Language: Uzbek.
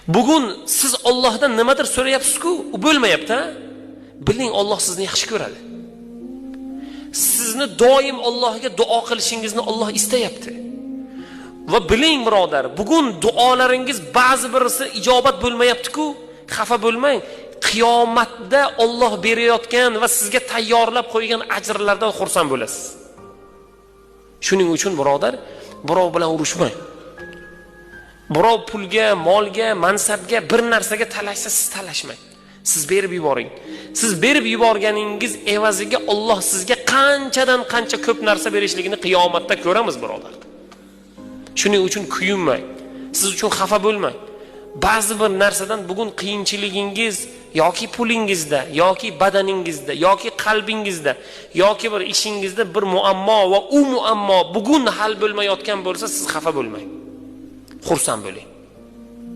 Bugun siz Allohdan nimadir so'rayapsiz-ku, u bo'lmayapti. Biling, Alloh sizni yaxshi ko'radi. Sizni doim Allohga duo qilishingizni Alloh istayapti. Va biling birodar, bugun duolaringiz ba'zi birisi ijobat bo'lmayapti-ku, xafa bo'lmang. Qiyomatda Alloh berayotgan va sizga tayyorlab qo'ygan ajrlardan xursand bo'lasiz. Shuning uchun birodar, birov bilan urushmang. Birov pulga, molga, mansabga, bir narsaga talashsa siz talashmang. Siz berib yuboring. Siz berib yuborganingiz evaziga Alloh sizga qanchadan qancha ko'p narsa berishligini qiyomatda ko'ramiz birodar. Shuning uchun kuyinmang. Siz uchun xafa bo'lmang. Ba'zi bir narsadan bugun qiyinchiligingiz yoki pulingizda, yoki badaningizda, yoki qalbingizda, yoki bir ishingizda bir muammo va u muammo bugun hal bo'lmayotgan bo'lsa, siz xafa bo'lmang. Xursand bo'ling.